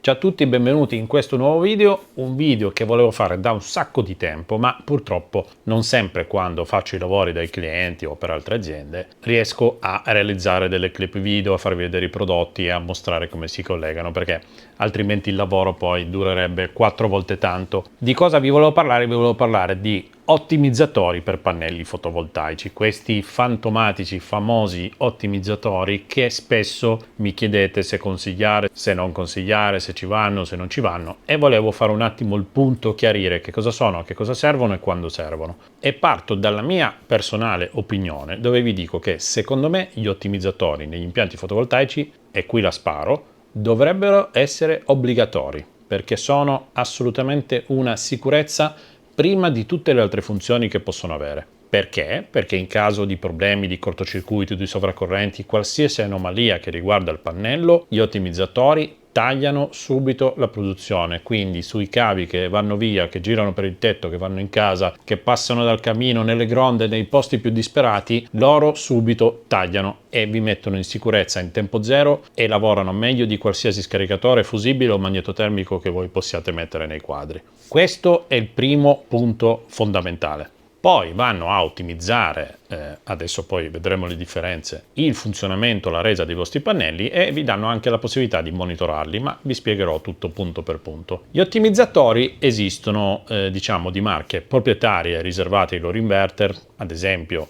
Ciao a tutti, benvenuti in questo nuovo video, un video che volevo fare da un sacco di tempo, ma purtroppo non sempre quando faccio i lavori dai clienti o per altre aziende riesco a realizzare delle clip video, a farvi vedere i prodotti e a mostrare come si collegano, perché altrimenti il lavoro poi durerebbe 4 volte tanto. Di cosa vi volevo parlare? Vi volevo parlare di ottimizzatori per pannelli fotovoltaici, questi fantomatici, famosi ottimizzatori che spesso mi chiedete se consigliare, se non consigliare, se ci vanno, se non ci vanno, e volevo fare un attimo il punto, chiarire che cosa sono, che cosa servono e quando servono. E parto dalla mia personale opinione, dove vi dico che secondo me gli ottimizzatori negli impianti fotovoltaici, e qui la sparo, dovrebbero essere obbligatori, perché sono assolutamente una sicurezza prima di tutte le altre funzioni che possono avere. Perché? Perché in caso di problemi di cortocircuito, di sovracorrenti, qualsiasi anomalia che riguarda il pannello, gli ottimizzatori tagliano subito la produzione, quindi sui cavi che vanno via, che girano per il tetto, che vanno in casa, che passano dal camino, nelle gronde, nei posti più disperati, loro subito tagliano e vi mettono in sicurezza in tempo zero e lavorano meglio di qualsiasi scaricatore fusibile o magnetotermico che voi possiate mettere nei quadri. Questo è il primo punto fondamentale. Poi vanno a ottimizzare, adesso poi vedremo le differenze, il funzionamento, la resa dei vostri pannelli e vi danno anche la possibilità di monitorarli, ma vi spiegherò tutto punto per punto. Gli ottimizzatori esistono, diciamo, di marche proprietarie riservate ai loro inverter, ad esempio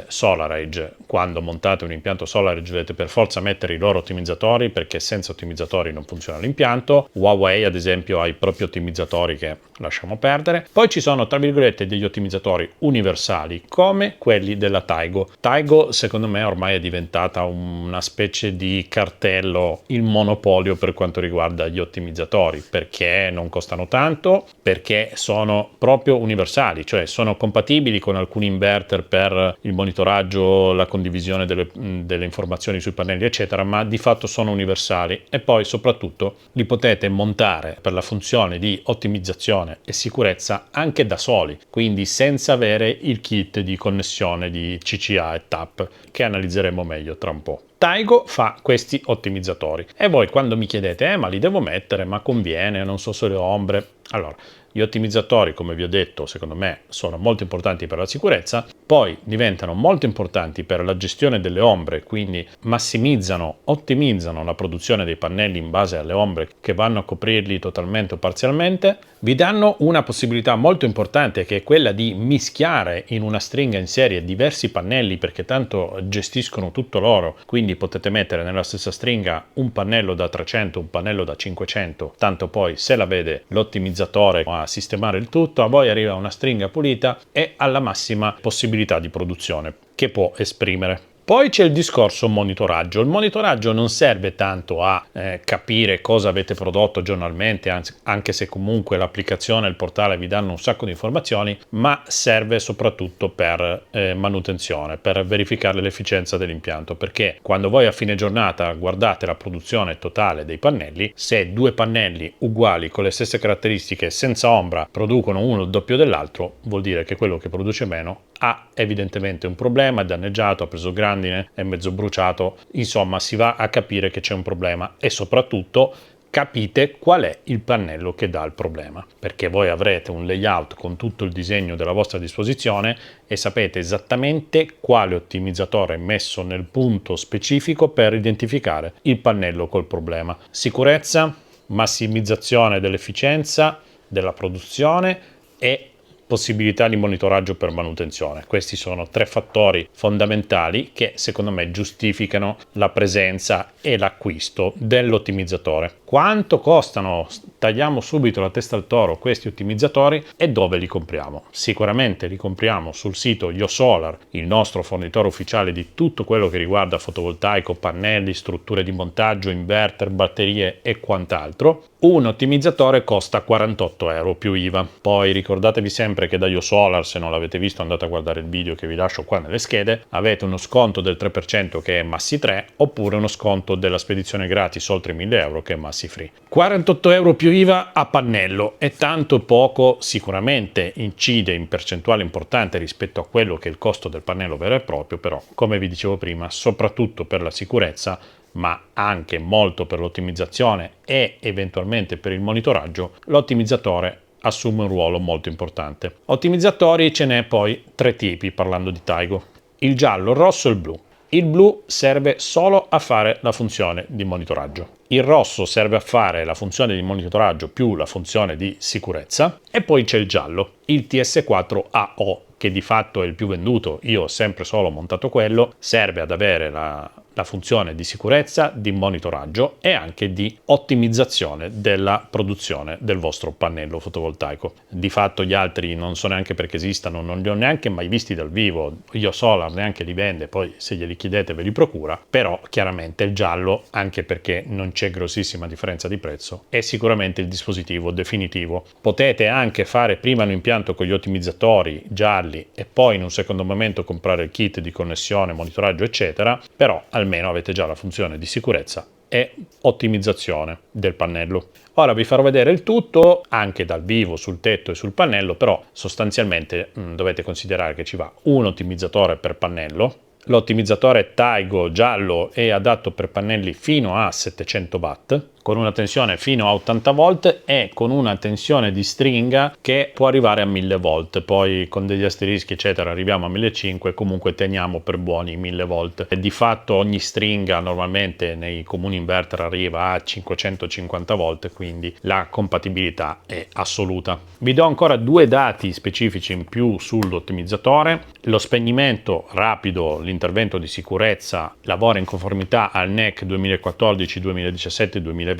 SolarEdge. Quando montate un impianto SolarEdge dovete per forza mettere i loro ottimizzatori, perché senza ottimizzatori non funziona l'impianto. Huawei ad esempio ha i propri ottimizzatori che lasciamo perdere. Poi ci sono tra virgolette degli ottimizzatori universali come quelli della Taigo. Taigo secondo me ormai è diventata una specie di cartello, il monopolio per quanto riguarda gli ottimizzatori, perché non costano tanto, perché sono proprio universali, cioè sono compatibili con alcuni inverter per il monitoraggio, la condivisione delle informazioni sui pannelli eccetera, ma di fatto sono universali e poi soprattutto li potete montare per la funzione di ottimizzazione e sicurezza anche da soli, quindi senza avere il kit di connessione di CCA e TAP che analizzeremo meglio tra un po'. Taigo fa questi ottimizzatori e voi quando mi chiedete ma li devo mettere, ma conviene, non so se le ombre. Allora, gli ottimizzatori, come vi ho detto, secondo me sono molto importanti per la sicurezza, poi diventano molto importanti per la gestione delle ombre, quindi massimizzano, ottimizzano la produzione dei pannelli in base alle ombre che vanno a coprirli totalmente o parzialmente, vi danno una possibilità molto importante che è quella di mischiare in una stringa in serie diversi pannelli, perché tanto gestiscono tutto loro, quindi potete mettere nella stessa stringa un pannello da 300, un pannello da 500, tanto poi se la vede l'ottimizzatore a sistemare il tutto, a voi arriva una stringa pulita e alla massima possibilità di produzione che può esprimere. Poi c'è il discorso monitoraggio. Il monitoraggio non serve tanto a capire cosa avete prodotto giornalmente, anche se comunque l'applicazione e il portale vi danno un sacco di informazioni, ma serve soprattutto per manutenzione, per verificare l'efficienza dell'impianto, perché quando voi a fine giornata guardate la produzione totale dei pannelli, se due pannelli uguali con le stesse caratteristiche senza ombra producono uno il doppio dell'altro, vuol dire che quello che produce meno ha evidentemente un problema, è danneggiato, ha preso grandine, è mezzo bruciato, insomma si va a capire che c'è un problema e soprattutto capite qual è il pannello che dà il problema, perché voi avrete un layout con tutto il disegno della vostra disposizione e sapete esattamente quale ottimizzatore è messo nel punto specifico per identificare il pannello col problema. Sicurezza, massimizzazione dell'efficienza della produzione e possibilità di monitoraggio per manutenzione. Questi sono tre fattori fondamentali che secondo me giustificano la presenza e l'acquisto dell'ottimizzatore. Quanto costano? Tagliamo subito la testa al toro questi ottimizzatori e dove li compriamo? Sicuramente li compriamo sul sito IoSolar, il nostro fornitore ufficiale di tutto quello che riguarda fotovoltaico, pannelli, strutture di montaggio, inverter, batterie e quant'altro. Un ottimizzatore costa 48 euro più IVA. Poi ricordatevi sempre che da IoSolar, se non l'avete visto andate a guardare il video che vi lascio qua nelle schede, avete uno sconto del 3% che è Massi 3 oppure uno sconto della spedizione gratis oltre 1000 euro che è Massi Free. 48 euro più IVA a pannello è tanto poco, sicuramente incide in percentuale importante rispetto a quello che è il costo del pannello vero e proprio, però come vi dicevo prima, soprattutto per la sicurezza ma anche molto per l'ottimizzazione e eventualmente per il monitoraggio, l'ottimizzatore assume un ruolo molto importante. Ottimizzatori ce n'è poi 3 tipi parlando di Taigo: il giallo, il rosso e il blu. Il blu serve solo a fare la funzione di monitoraggio. Il rosso serve a fare la funzione di monitoraggio più la funzione di sicurezza. E poi c'è il giallo, il TS4AO, che di fatto è il più venduto. Io ho sempre solo montato quello. Serve ad avere la funzione di sicurezza, di monitoraggio e anche di ottimizzazione della produzione del vostro pannello fotovoltaico. Di fatto gli altri non so neanche perché esistano, non li ho neanche mai visti dal vivo. Io Solar neanche li vende, poi se glieli chiedete ve li procura, però chiaramente il giallo, anche perché non c'è grossissima differenza di prezzo, è sicuramente il dispositivo definitivo. Potete anche fare prima un impianto con gli ottimizzatori gialli e poi in un secondo momento comprare il kit di connessione, monitoraggio eccetera, però almeno avete già la funzione di sicurezza e ottimizzazione del pannello. Ora vi farò vedere il tutto anche dal vivo sul tetto e sul pannello, però sostanzialmente dovete considerare che ci va un ottimizzatore per pannello. L'ottimizzatore Taigo giallo è adatto per pannelli fino a 700 watt, con una tensione fino a 80 volt e con una tensione di stringa che può arrivare a 1000 volt. Poi con degli asterischi eccetera arriviamo a 1500, comunque teniamo per buoni 1000 volt. E di fatto ogni stringa normalmente nei comuni inverter arriva a 550 volt, quindi la compatibilità è assoluta. Vi do ancora 2 dati specifici in più sull'ottimizzatore: lo spegnimento rapido, l'intervento di sicurezza, lavora in conformità al NEC 2014, 2017 e 2020.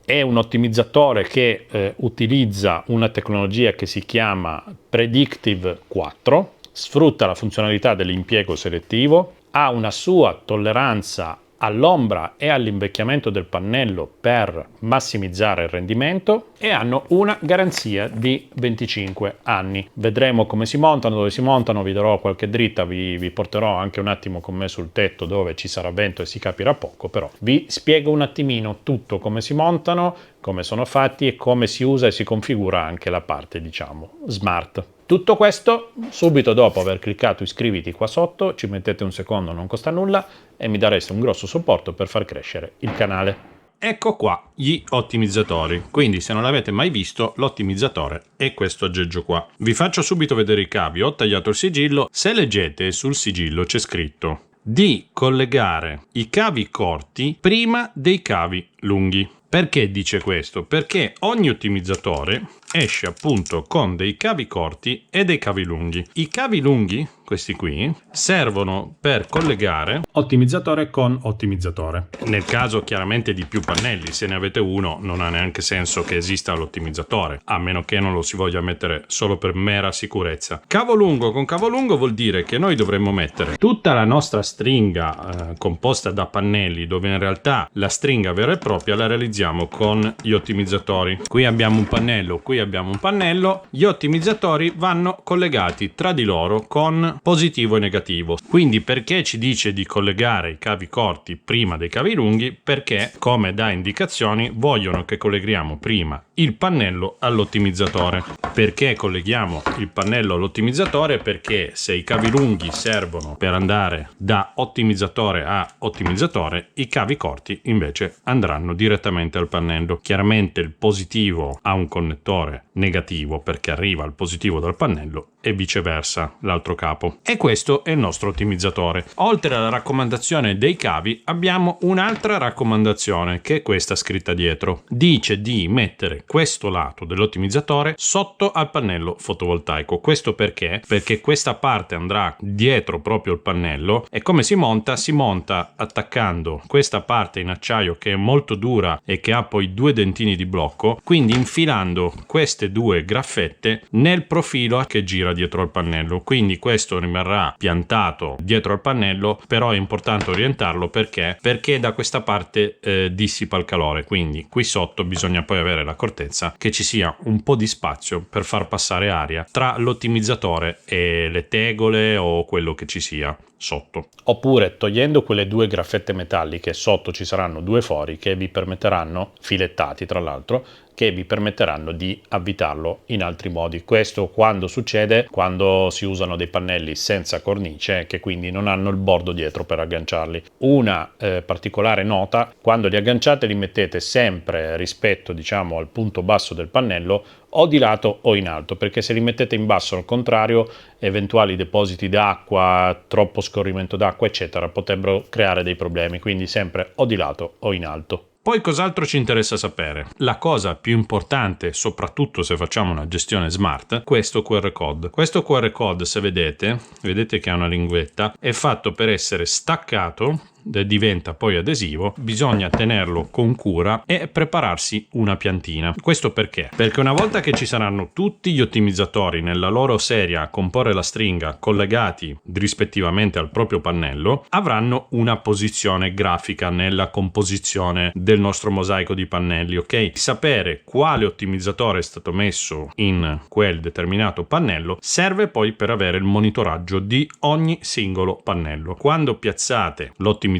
È un ottimizzatore che utilizza una tecnologia che si chiama Predictive 4, sfrutta la funzionalità dell'impiego selettivo, ha una sua tolleranza all'ombra e all'invecchiamento del pannello per massimizzare il rendimento e hanno una garanzia di 25 anni. Vedremo come si montano, dove si montano, vi darò qualche dritta, vi porterò anche un attimo con me sul tetto dove ci sarà vento e si capirà poco, però vi spiego un attimino tutto, come si montano, come sono fatti e come si usa e si configura anche la parte, diciamo, smart. Tutto questo subito dopo aver cliccato iscriviti qua sotto, ci mettete un secondo, non costa nulla e mi dareste un grosso supporto per far crescere il canale. Ecco qua gli ottimizzatori, quindi se non l'avete mai visto l'ottimizzatore è questo aggeggio qua. Vi faccio subito vedere i cavi, ho tagliato il sigillo, se leggete sul sigillo c'è scritto di collegare i cavi corti prima dei cavi lunghi. Perché dice questo? Perché ogni ottimizzatore esce appunto con dei cavi corti e dei cavi lunghi. I cavi lunghi, questi qui, servono per collegare ottimizzatore con ottimizzatore. Nel caso chiaramente di più pannelli, se ne avete uno non ha neanche senso che esista l'ottimizzatore, a meno che non lo si voglia mettere solo per mera sicurezza. Cavo lungo con cavo lungo vuol dire che noi dovremmo mettere tutta la nostra stringa composta da pannelli, dove in realtà la stringa vera e propria la realizziamo con gli ottimizzatori. Qui abbiamo un pannello, qui abbiamo un pannello, gli ottimizzatori vanno collegati tra di loro con positivo e negativo. Quindi perché ci dice di collegare i cavi corti prima dei cavi lunghi? Perché, come da indicazioni, vogliono che colleghiamo prima il pannello all'ottimizzatore. Perché colleghiamo il pannello all'ottimizzatore? Perché se i cavi lunghi servono per andare da ottimizzatore a ottimizzatore, i cavi corti invece andranno direttamente al pannello. Chiaramente il positivo ha un connettore negativo perché arriva al positivo dal pannello e viceversa l'altro capo. E questo è il nostro ottimizzatore. Oltre alla raccomandazione dei cavi abbiamo un'altra raccomandazione che è questa scritta dietro. Dice di mettere questo lato dell'ottimizzatore sotto al pannello fotovoltaico. Questo perché? Perché questa parte andrà dietro proprio il pannello e come si monta? Si monta attaccando questa parte in acciaio che è molto dura e che ha poi 2 dentini di blocco, quindi infilando queste 2 graffette nel profilo che gira dietro al pannello. Quindi questo rimarrà piantato dietro al pannello, però è importante orientarlo perché da questa parte dissipa il calore, quindi qui sotto bisogna poi avere l'accortezza che ci sia un po' di spazio per far passare aria tra l'ottimizzatore e le tegole o quello che ci sia. sotto. Oppure togliendo quelle 2 graffette metalliche, sotto ci saranno 2 fori che vi permetteranno, filettati tra l'altro, che vi permetteranno di avvitarlo in altri modi. Questo quando succede? Quando si usano dei pannelli senza cornice, che quindi non hanno il bordo dietro per agganciarli. Una particolare nota: quando li agganciate li mettete sempre rispetto, diciamo, al punto basso del pannello, o di lato o in alto, perché se li mettete in basso al contrario, eventuali depositi d'acqua, troppo scorrimento d'acqua eccetera potrebbero creare dei problemi, quindi sempre o di lato o in alto. Poi cos'altro ci interessa sapere? La cosa più importante, soprattutto se facciamo una gestione smart, questo QR code. Questo QR code, se vedete che ha una linguetta, è fatto per essere staccato, diventa poi adesivo, bisogna tenerlo con cura e prepararsi una piantina. Questo perché? Perché una volta che ci saranno tutti gli ottimizzatori nella loro serie a comporre la stringa collegati rispettivamente al proprio pannello, avranno una posizione grafica nella composizione del nostro mosaico di pannelli, ok? Sapere quale ottimizzatore è stato messo in quel determinato pannello serve poi per avere il monitoraggio di ogni singolo pannello. Quando piazzate l'ottimizzatore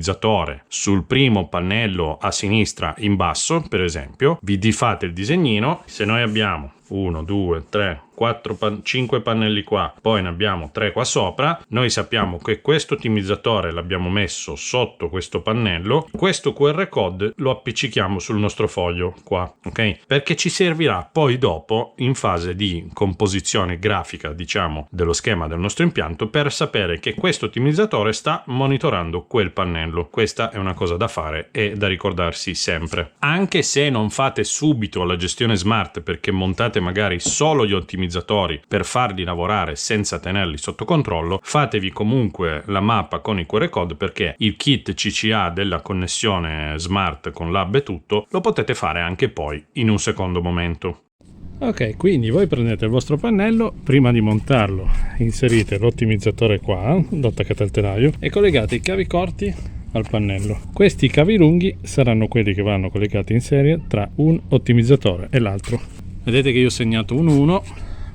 sul primo pannello a sinistra in basso, per esempio, vi fate il disegnino. Se noi abbiamo 1, 2, 3, 5 pannelli qua, poi ne abbiamo 3 qua sopra, noi sappiamo che questo ottimizzatore l'abbiamo messo sotto questo pannello, questo QR code lo appiccichiamo sul nostro foglio qua, ok? Perché ci servirà poi dopo in fase di composizione grafica, diciamo, dello schema del nostro impianto, per sapere che questo ottimizzatore sta monitorando quel pannello. Questa è una cosa da fare e da ricordarsi sempre. Anche se non fate subito la gestione smart perché montate magari solo gli ottimizzatori per farli lavorare senza tenerli sotto controllo, fatevi comunque la mappa con i QR code, perché il kit CCA della connessione smart con l'hub e tutto lo potete fare anche poi in un secondo momento. Ok, quindi voi prendete il vostro pannello, prima di montarlo inserite l'ottimizzatore qua, lo attaccate al telaio e collegate i cavi corti al pannello. Questi cavi lunghi saranno quelli che vanno collegati in serie tra un ottimizzatore e l'altro. Vedete che io ho segnato un 1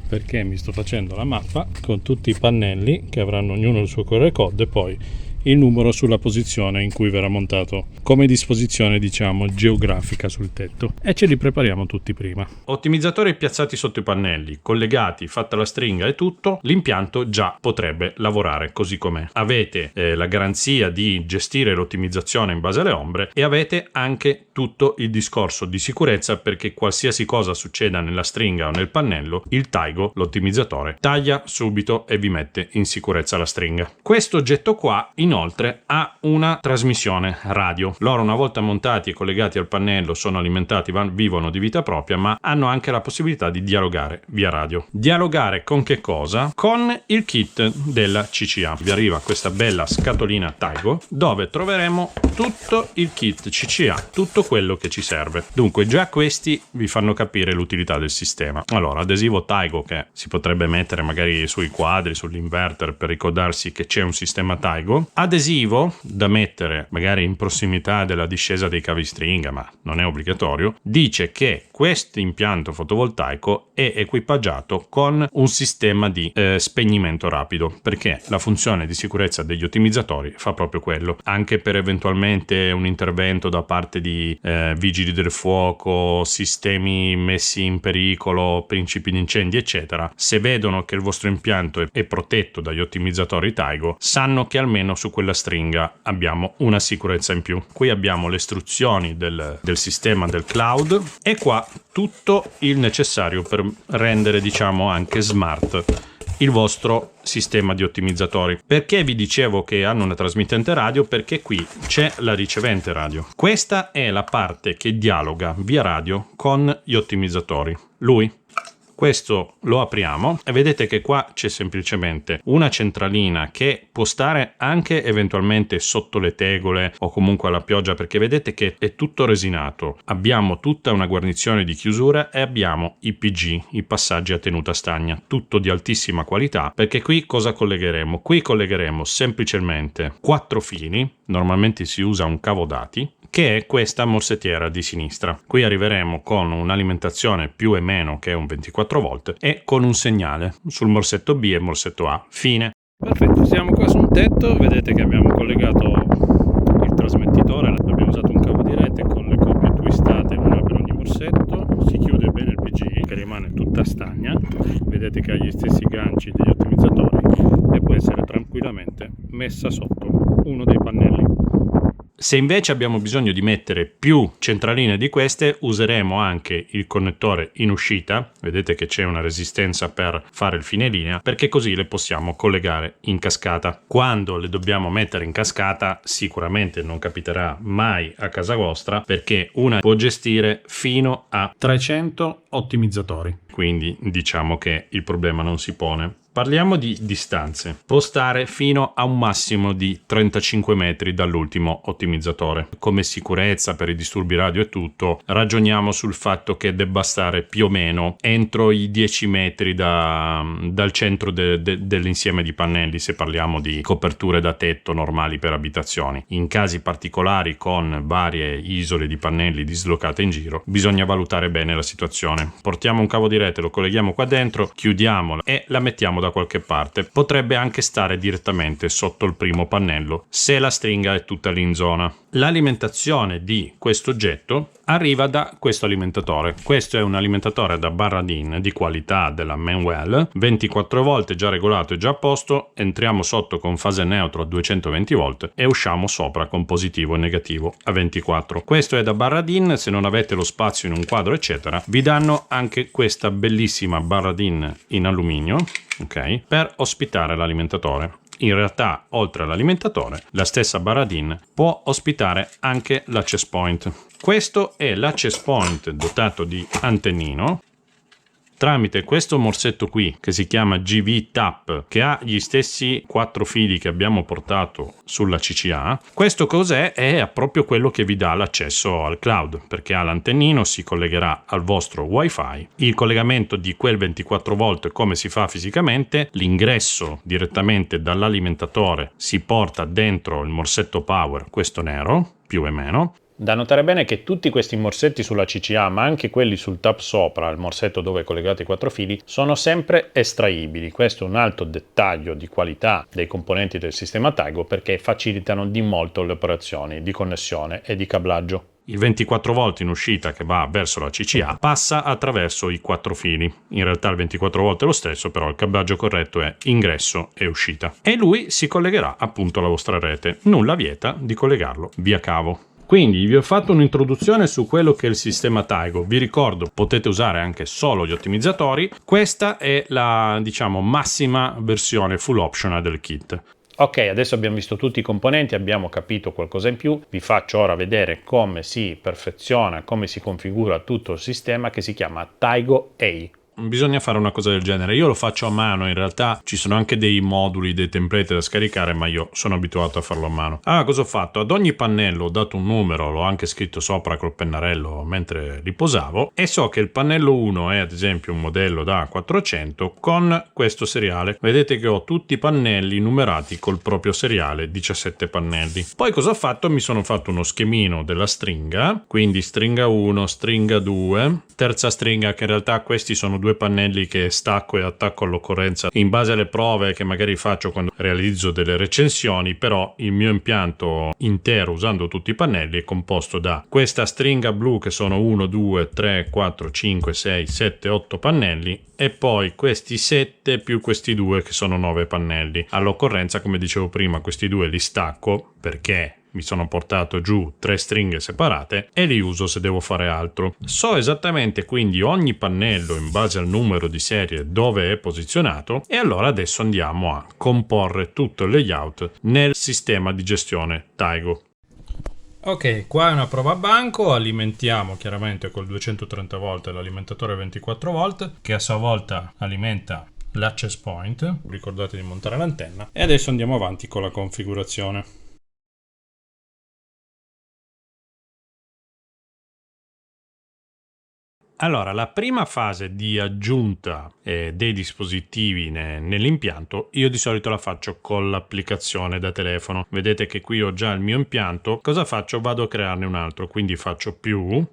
perché mi sto facendo la mappa con tutti i pannelli che avranno ognuno il suo QR code e poi il numero sulla posizione in cui verrà montato come disposizione, diciamo, geografica sul tetto, e ce li prepariamo tutti prima. Ottimizzatori piazzati sotto i pannelli, collegati, fatta la stringa e tutto, l'impianto già potrebbe lavorare così com'è. Avete la garanzia di gestire l'ottimizzazione in base alle ombre e avete anche tutto il discorso di sicurezza, perché qualsiasi cosa succeda nella stringa o nel pannello, il Taigo, l'ottimizzatore, taglia subito e vi mette in sicurezza la stringa. Questo oggetto qua inoltre ha una trasmissione radio. Loro, una volta montati e collegati al pannello, sono alimentati, vivono di vita propria, ma hanno anche la possibilità di dialogare via radio. Dialogare con che cosa? Con il kit della CCA. Vi arriva questa bella scatolina Taigo dove troveremo tutto il kit CCA, tutto quello che ci serve. Dunque già questi vi fanno capire l'utilità del sistema. Allora, adesivo Taigo che si potrebbe mettere magari sui quadri, sull'inverter, per ricordarsi che c'è un sistema Taigo. Adesivo da mettere magari in prossimità della discesa dei cavi stringa, ma non è obbligatorio. Dice che questo impianto fotovoltaico è equipaggiato con un sistema di spegnimento rapido, perché la funzione di sicurezza degli ottimizzatori fa proprio quello. Anche per eventualmente un intervento da parte di vigili del fuoco, sistemi messi in pericolo, principi di incendi eccetera, se vedono che il vostro impianto è protetto dagli ottimizzatori Taigo, sanno che almeno su quella stringa abbiamo una sicurezza in più. Qui abbiamo le istruzioni del sistema del cloud e qua tutto il necessario per rendere, diciamo, anche smart il vostro sistema di ottimizzatori. Perché vi dicevo che hanno una trasmittente radio? Perché qui c'è la ricevente radio. Questa è la parte che dialoga via radio con gli ottimizzatori. Questo lo apriamo e vedete che qua c'è semplicemente una centralina che può stare anche eventualmente sotto le tegole o comunque alla pioggia, perché vedete che è tutto resinato. Abbiamo tutta una guarnizione di chiusura e abbiamo i PG, i passaggi a tenuta stagna, tutto di altissima qualità, perché qui cosa collegheremo? Qui collegheremo semplicemente 4 fili, normalmente si usa un cavo dati, che è questa morsettiera di sinistra. Qui arriveremo con un'alimentazione più e meno che è un 24 volt e con un segnale sul morsetto B e morsetto A. Fine. Perfetto, siamo qua su un tetto, vedete che abbiamo collegato il trasmettitore, abbiamo usato un cavo di rete con le coppie twistate, una per ogni morsetto, si chiude bene il PG che rimane tutta stagna, vedete che ha gli stessi ganci degli ottimizzatori e può essere tranquillamente messa sotto uno dei pannelli. Se invece abbiamo bisogno di mettere più centraline di queste, useremo anche il connettore in uscita, vedete che c'è una resistenza per fare il fine linea, perché così le possiamo collegare in cascata. Quando le dobbiamo mettere in cascata sicuramente non capiterà mai a casa vostra, perché una può gestire fino a 300 ottimizzatori, quindi diciamo che il problema non si pone. Parliamo di distanze. Può stare fino a un massimo di 35 metri dall'ultimo ottimizzatore. Come sicurezza per i disturbi radio e tutto, ragioniamo sul fatto che debba stare più o meno entro i 10 metri dal centro dell'insieme di pannelli, se parliamo di coperture da tetto normali per abitazioni. In casi particolari, con varie isole di pannelli dislocate in giro, bisogna valutare bene la situazione. Portiamo un cavo di rete, lo colleghiamo qua dentro, chiudiamolo e la mettiamo da qualche parte. Potrebbe anche stare direttamente sotto il primo pannello se la stringa è tutta lì in zona. L'alimentazione di questo oggetto arriva da questo alimentatore. Questo è un alimentatore da barra DIN di qualità della Manuel, 24 volt già regolato e già a posto. Entriamo sotto con fase neutro a 220 volt e usciamo sopra con positivo e negativo a 24. Questo è da barra DIN. Se non avete lo spazio in un quadro eccetera, vi danno anche questa bellissima barra DIN in alluminio, ok, per ospitare l'alimentatore. In realtà, oltre all'alimentatore, la stessa barra DIN può ospitare anche l'access point. Questo è l'access point dotato di antennino. Tramite questo morsetto qui, che si chiama GV Tap, che ha gli stessi 4 fili che abbiamo portato sulla CCA, questo cos'è? È proprio quello che vi dà l'accesso al cloud, perché ha l'antennino, si collegherà al vostro wifi. Il collegamento di quel 24 volt come si fa fisicamente? L'ingresso direttamente dall'alimentatore si porta dentro il morsetto power, questo nero, più o meno. Da notare bene che tutti questi morsetti sulla CCA, ma anche quelli sul tap sopra, il morsetto dove collegate i 4 fili, sono sempre estraibili. Questo è un altro dettaglio di qualità dei componenti del sistema Taigo, perché facilitano di molto le operazioni di connessione e di cablaggio. Il 24 volt in uscita che va verso la CCA passa attraverso i 4 fili. In realtà il 24 volt è lo stesso, però il cablaggio corretto è ingresso e uscita. E lui si collegherà appunto alla vostra rete. Nulla vieta di collegarlo via cavo. Quindi vi ho fatto un'introduzione su quello che è il sistema Taigo. Vi ricordo, potete usare anche solo gli ottimizzatori. Questa è la, diciamo, massima versione full optional del kit. Ok, adesso abbiamo visto tutti i componenti, abbiamo capito qualcosa in più. Vi faccio ora vedere come si perfeziona, come si configura tutto il sistema che si chiama Taigo A. Bisogna fare una cosa del genere. Io lo faccio a mano, in realtà ci sono anche dei moduli, dei template da scaricare, ma io sono abituato a farlo a mano. Allora, cosa ho fatto? Ad ogni pannello ho dato un numero, l'ho anche scritto sopra col pennarello mentre riposavo, e so che il pannello 1 è ad esempio un modello da 400 con questo seriale. Vedete che ho tutti i pannelli numerati col proprio seriale, 17 pannelli. Poi cosa ho fatto? Mi sono fatto uno schemino della stringa, quindi stringa 1, stringa 2, terza stringa, che in realtà questi sono due pannelli che stacco e attacco all'occorrenza in base alle prove che magari faccio quando realizzo delle recensioni. Però il mio impianto intero usando tutti i pannelli è composto da questa stringa blu che sono 1, 2, 3, 4, 5, 6, 7, 8 pannelli e poi questi 7 più questi 2 che sono 9 pannelli. All'occorrenza, come dicevo prima, questi 2 li stacco perché mi sono portato giù 3 stringhe separate e li uso se devo fare altro. So esattamente quindi ogni pannello in base al numero di serie dove è posizionato, e allora adesso andiamo a comporre tutto il layout nel sistema di gestione Taigo. Ok, qua è una prova a banco, alimentiamo chiaramente col 230 volt l'alimentatore 24 volt che a sua volta alimenta l'access point, ricordate di montare l'antenna, e adesso andiamo avanti con la configurazione. Allora, la prima fase di aggiunta dei dispositivi nell'impianto io di solito la faccio con l'applicazione da telefono. Vedete che qui ho già il mio impianto. Cosa faccio? Vado a crearne un altro, quindi faccio più,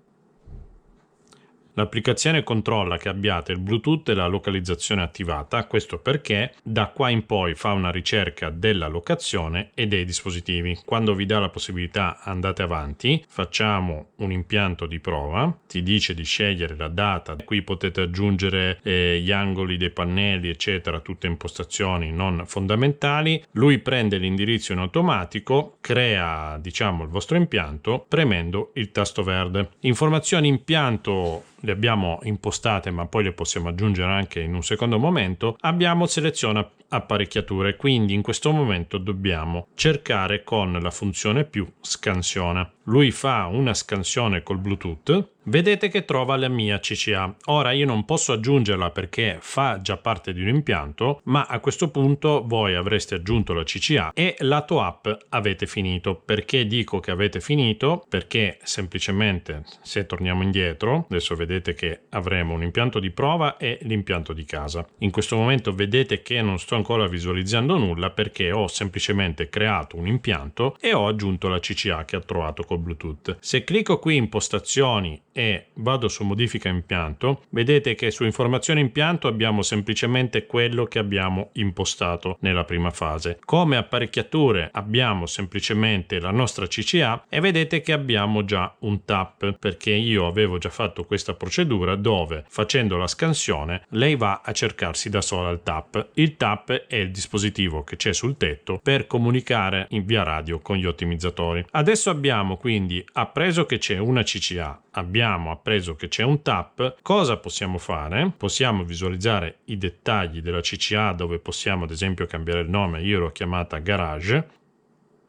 L'applicazione controlla che abbiate il Bluetooth e la localizzazione attivata, questo perché da qua in poi fa una ricerca della locazione e dei dispositivi. Quando vi dà la possibilità andate avanti, facciamo un impianto di prova, ti dice di scegliere la data, qui potete aggiungere gli angoli dei pannelli eccetera, tutte impostazioni non fondamentali. Lui prende l'indirizzo in automatico, crea diciamo il vostro impianto premendo il tasto verde. Informazioni impianto le abbiamo impostate, ma poi le possiamo aggiungere anche in un secondo momento. Abbiamo seleziona apparecchiature, quindi in questo momento dobbiamo cercare con la funzione più scansiona. Lui fa una scansione col Bluetooth, vedete che trova la mia CCA. Ora io non posso aggiungerla perché fa già parte di un impianto, ma a questo punto voi avreste aggiunto la CCA e lato app avete finito. Perché dico che avete finito? Perché semplicemente se torniamo indietro, adesso vedete che avremo un impianto di prova e l'impianto di casa. In questo momento vedete che non sto ancora visualizzando nulla perché ho semplicemente creato un impianto e ho aggiunto la CCA che ho trovato col Bluetooth. Se clicco qui impostazioni e vado su modifica impianto, vedete che su informazione impianto abbiamo semplicemente quello che abbiamo impostato nella prima fase. Come apparecchiature abbiamo semplicemente la nostra CCA e vedete che abbiamo già un tap perché io avevo già fatto questa procedura dove facendo la scansione lei va a cercarsi da sola il tap. Il tap è il dispositivo che c'è sul tetto per comunicare in via radio con gli ottimizzatori. Adesso abbiamo quindi appreso che c'è una CCA, abbiamo appreso che c'è un tap. Cosa possiamo fare? Possiamo visualizzare i dettagli della CCA dove possiamo ad esempio cambiare il nome, io l'ho chiamata Garage.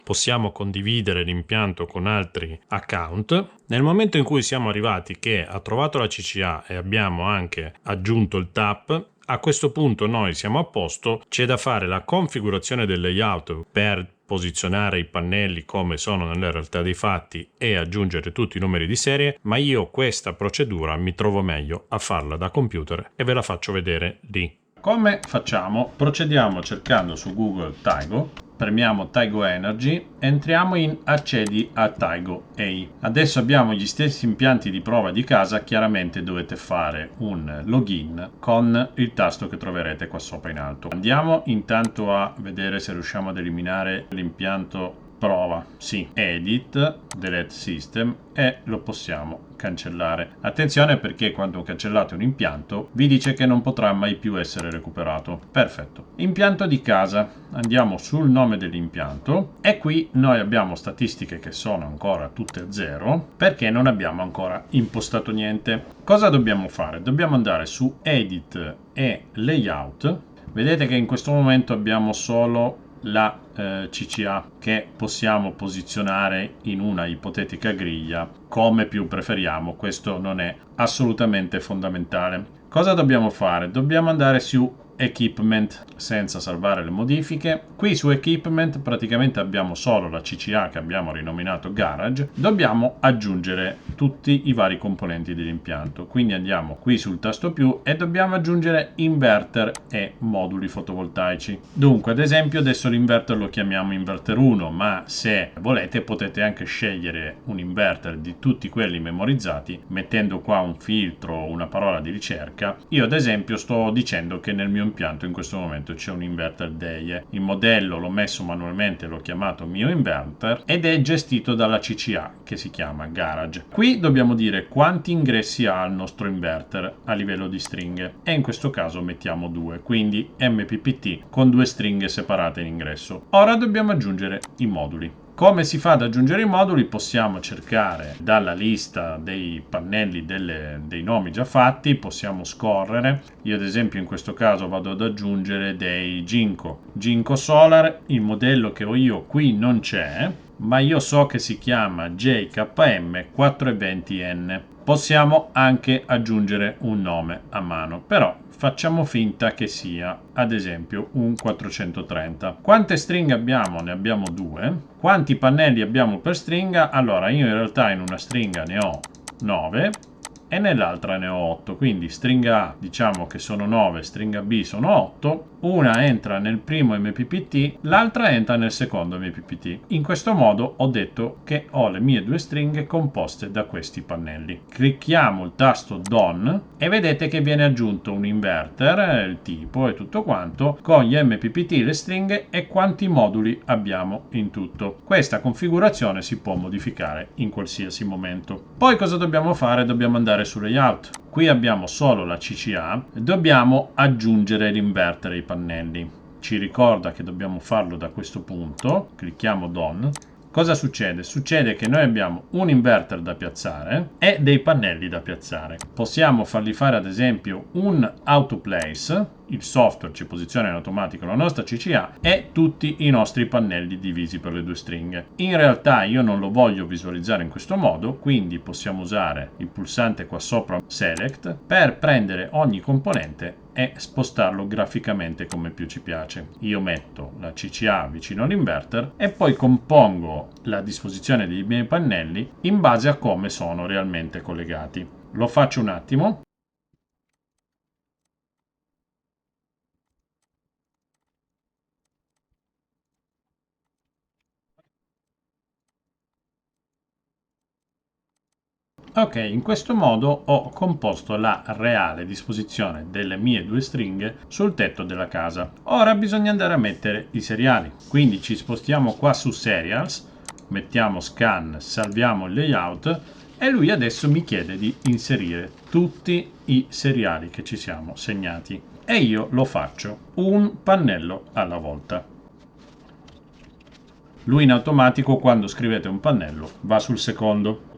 Possiamo condividere l'impianto con altri account. Nel momento in cui siamo arrivati che ha trovato la CCA e abbiamo anche aggiunto il tap, a questo punto noi siamo a posto. C'è da fare la configurazione del layout per posizionare i pannelli come sono nella realtà dei fatti e aggiungere tutti i numeri di serie, ma io questa procedura mi trovo meglio a farla da computer e ve la faccio vedere lì. Come facciamo? Procediamo cercando su Google Taigo, premiamo Taigo Energy, entriamo in accedi a Taigo AI. Adesso abbiamo gli stessi impianti di prova di casa, chiaramente dovete fare un login con il tasto che troverete qua sopra in alto. Andiamo intanto a vedere se riusciamo ad eliminare l'impianto prova, sì, edit, delete system e lo possiamo cancellare. Attenzione perché quando cancellate un impianto vi dice che non potrà mai più essere recuperato. Perfetto. Impianto di casa. Andiamo sul nome dell'impianto e qui noi abbiamo statistiche che sono ancora tutte a 0 perché non abbiamo ancora impostato niente. Cosa dobbiamo fare? Dobbiamo andare su edit e layout. Vedete che in questo momento abbiamo solo la CCA che possiamo posizionare in una ipotetica griglia come più preferiamo. Questo non è assolutamente fondamentale. Cosa dobbiamo fare? Dobbiamo andare su Equipment senza salvare le modifiche. Qui su Equipment praticamente abbiamo solo la CCA che abbiamo rinominato Garage. Dobbiamo aggiungere tutti i vari componenti dell'impianto, quindi andiamo qui sul tasto più e dobbiamo aggiungere inverter e moduli fotovoltaici. Dunque ad esempio adesso l'inverter lo chiamiamo inverter 1, ma se volete potete anche scegliere un inverter di tutti quelli memorizzati mettendo qua un filtro o una parola di ricerca. Io ad esempio sto dicendo che nel mio impianto in questo momento c'è un inverter DEIE. Il modello l'ho messo manualmente, l'ho chiamato mio inverter ed è gestito dalla CCA che si chiama Garage. Qui dobbiamo dire quanti ingressi ha il nostro inverter a livello di stringhe e in questo caso mettiamo 2, quindi MPPT con 2 stringhe separate in ingresso. Ora dobbiamo aggiungere i moduli. Come si fa ad aggiungere i moduli? Possiamo cercare dalla lista dei pannelli dei nomi già fatti, possiamo scorrere. Io ad esempio in questo caso vado ad aggiungere dei Ginko Solar. Il modello che ho io qui non c'è, ma io so che si chiama JKM 420N. Possiamo anche aggiungere un nome a mano, però facciamo finta che sia ad esempio un 430. Quante stringhe abbiamo? Ne abbiamo 2. Quanti pannelli abbiamo per stringa? Allora io in realtà in una stringa ne ho 9 e nell'altra ne ho 8, quindi stringa A diciamo che sono 9, stringa B sono 8, una entra nel primo MPPT, l'altra entra nel secondo MPPT. In questo modo ho detto che ho le mie due stringhe composte da questi pannelli. Clicchiamo il tasto Done e vedete che viene aggiunto un inverter, il tipo e tutto quanto, con gli MPPT, le stringhe e quanti moduli abbiamo in tutto. Questa configurazione si può modificare in qualsiasi momento. Poi cosa dobbiamo fare? Dobbiamo andare su Layout. Qui abbiamo solo la CCA, dobbiamo aggiungere l'inverter ai pannelli. Ci ricorda che dobbiamo farlo da questo punto, clicchiamo Done. Cosa succede? Succede che noi abbiamo un inverter da piazzare e dei pannelli da piazzare. Possiamo fargli fare ad esempio un autoplace, il software ci posiziona in automatico la nostra CCA e tutti i nostri pannelli divisi per le due stringhe. In realtà io non lo voglio visualizzare in questo modo, quindi possiamo usare il pulsante qua sopra Select per prendere ogni componente e spostarlo graficamente come più ci piace. Io metto la CCA vicino all'inverter e poi compongo la disposizione dei miei pannelli in base a come sono realmente collegati. Lo faccio un attimo. Ok, in questo modo ho composto la reale disposizione delle mie due stringhe sul tetto della casa. Ora bisogna andare a mettere i seriali, quindi ci spostiamo qua su Serials, mettiamo Scan, salviamo il layout e lui adesso mi chiede di inserire tutti i seriali che ci siamo segnati e io lo faccio un pannello alla volta. Lui in automatico quando scrivete un pannello va sul secondo.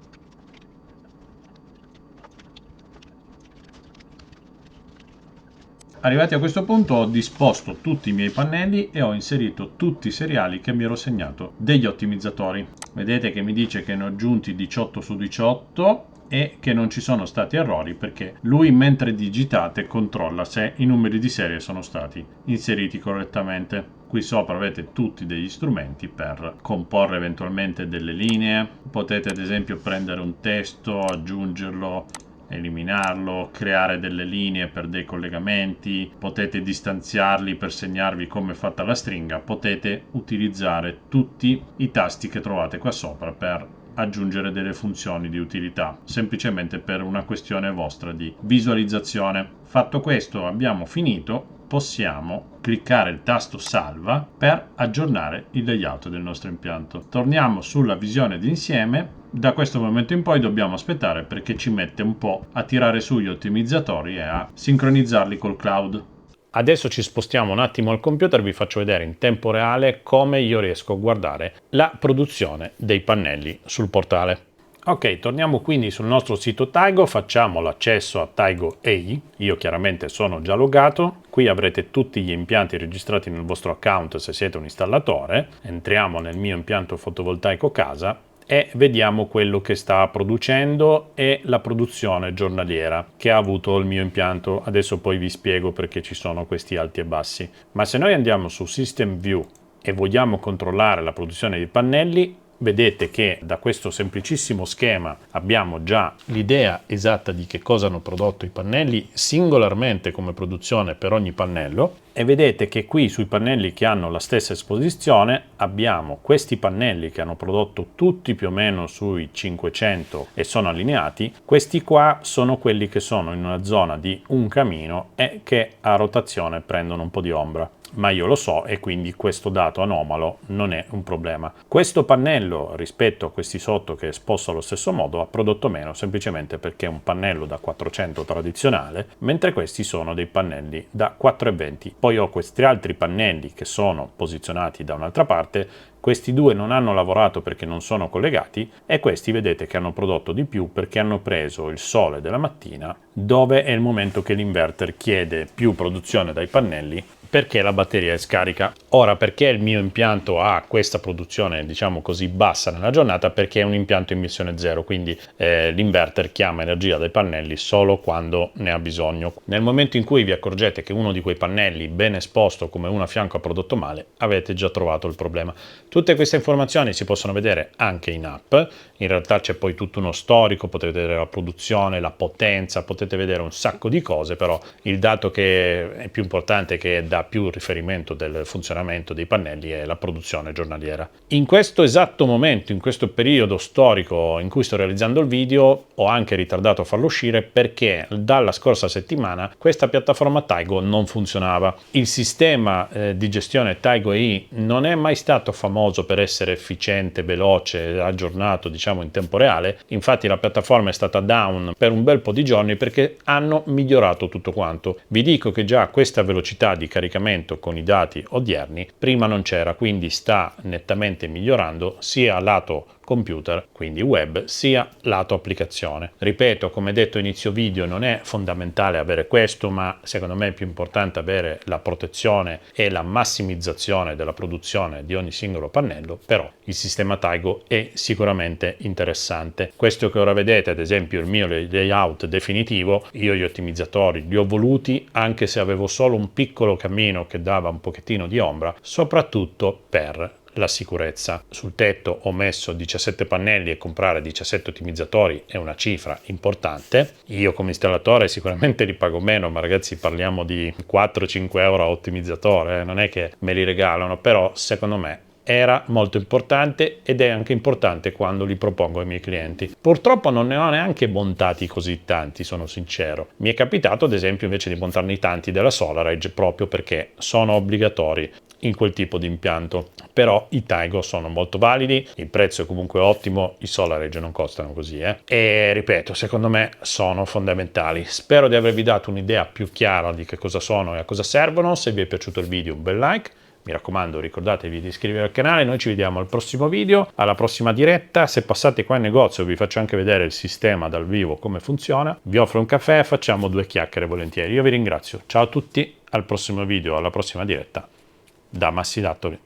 Arrivati a questo punto ho disposto tutti i miei pannelli e ho inserito tutti i seriali che mi ero segnato degli ottimizzatori. Vedete che mi dice che ne ho aggiunti 18 su 18 e che non ci sono stati errori perché lui mentre digitate controlla se i numeri di serie sono stati inseriti correttamente. Qui sopra avete tutti degli strumenti per comporre eventualmente delle linee. Potete ad esempio prendere un testo, aggiungerlo, eliminarlo, creare delle linee per dei collegamenti, potete distanziarli per segnarvi come è fatta la stringa, potete utilizzare tutti i tasti che trovate qua sopra per aggiungere delle funzioni di utilità, semplicemente per una questione vostra di visualizzazione. Fatto questo, abbiamo finito, possiamo cliccare il tasto salva per aggiornare il layout del nostro impianto. Torniamo sulla visione d'insieme. Da questo momento in poi dobbiamo aspettare perché ci mette un po' a tirare su gli ottimizzatori e a sincronizzarli col cloud. Adesso ci spostiamo un attimo al computer, vi faccio vedere in tempo reale come io riesco a guardare la produzione dei pannelli sul portale. Ok, torniamo quindi sul nostro sito Taigo, facciamo l'accesso a Taigo AI, io chiaramente sono già logato, qui avrete tutti gli impianti registrati nel vostro account se siete un installatore, entriamo nel mio impianto fotovoltaico casa e vediamo quello che sta producendo e la produzione giornaliera che ha avuto il mio impianto. Adesso poi vi spiego perché ci sono questi alti e bassi. Ma se noi andiamo su System View e vogliamo controllare la produzione dei pannelli, vedete che da questo semplicissimo schema abbiamo già l'idea esatta di che cosa hanno prodotto i pannelli singolarmente come produzione per ogni pannello e vedete che qui sui pannelli che hanno la stessa esposizione abbiamo questi pannelli che hanno prodotto tutti più o meno sui 500 e sono allineati. Questi qua sono quelli che sono in una zona di un camino e che a rotazione prendono un po' di ombra. Ma io lo so e quindi questo dato anomalo non è un problema. Questo pannello rispetto a questi sotto che è esposto allo stesso modo ha prodotto meno semplicemente perché è un pannello da 400 tradizionale, mentre questi sono dei pannelli da 420. Poi ho questi altri pannelli che sono posizionati da un'altra parte. Questi due non hanno lavorato perché non sono collegati e questi vedete che hanno prodotto di più perché hanno preso il sole della mattina dove è il momento che l'inverter chiede più produzione dai pannelli perché la batteria è scarica. Ora, perché il mio impianto ha questa produzione, diciamo così, bassa nella giornata? Perché è un impianto emissione zero, quindi l'inverter chiama energia dai pannelli solo quando ne ha bisogno. Nel momento in cui vi accorgete che uno di quei pannelli ben esposto come uno a fianco ha prodotto male, avete già trovato il problema. Tutte queste informazioni si possono vedere anche in app. In realtà c'è poi tutto uno storico, potete vedere la produzione, la potenza, potete vedere un sacco di cose, però il dato che è più importante, che dà più riferimento del funzionamento dei pannelli, è la produzione giornaliera. In questo esatto momento, in questo periodo storico in cui sto realizzando il video, ho anche ritardato a farlo uscire perché dalla scorsa settimana questa piattaforma Taigo non funzionava. Il sistema di gestione Taigo AI non è mai stato famoso per essere efficiente, veloce, aggiornato, diciamo in tempo reale. Infatti la piattaforma è stata down per un bel po' di giorni perché hanno migliorato tutto quanto. Vi dico che già questa velocità di caricamento con i dati odierni prima non c'era, quindi sta nettamente migliorando sia lato computer, quindi web, sia lato applicazione. Ripeto, come detto inizio video, non è fondamentale avere questo, ma secondo me è più importante avere la protezione e la massimizzazione della produzione di ogni singolo pannello. Però il sistema Taigo è sicuramente interessante. Questo che ora vedete, ad esempio il mio layout definitivo, io gli ottimizzatori li ho voluti anche se avevo solo un piccolo camino che dava un pochettino di ombra, soprattutto per la sicurezza. Sul tetto ho messo 17 pannelli e comprare 17 ottimizzatori è una cifra importante. Io come installatore sicuramente li pago meno, ma ragazzi parliamo di 4-5 euro a ottimizzatore, non è che me li regalano, però secondo me era molto importante ed è anche importante quando li propongo ai miei clienti. Purtroppo non ne ho neanche montati così tanti, sono sincero. Mi è capitato ad esempio invece di montarne tanti della SolarEdge proprio perché sono obbligatori in quel tipo di impianto, però i Taigo sono molto validi, il prezzo è comunque ottimo, i SolarEdge non costano così e ripeto, secondo me sono fondamentali. Spero di avervi dato un'idea più chiara di che cosa sono e a cosa servono. Se vi è piaciuto il video, un bel like. Mi raccomando, ricordatevi di iscrivervi al canale. Noi ci vediamo al prossimo video, alla prossima diretta. Se passate qua in negozio vi faccio anche vedere il sistema dal vivo, come funziona. Vi offro un caffè, facciamo 2 chiacchiere volentieri. Io vi ringrazio. Ciao a tutti, al prossimo video, alla prossima diretta da Massi Dattoli.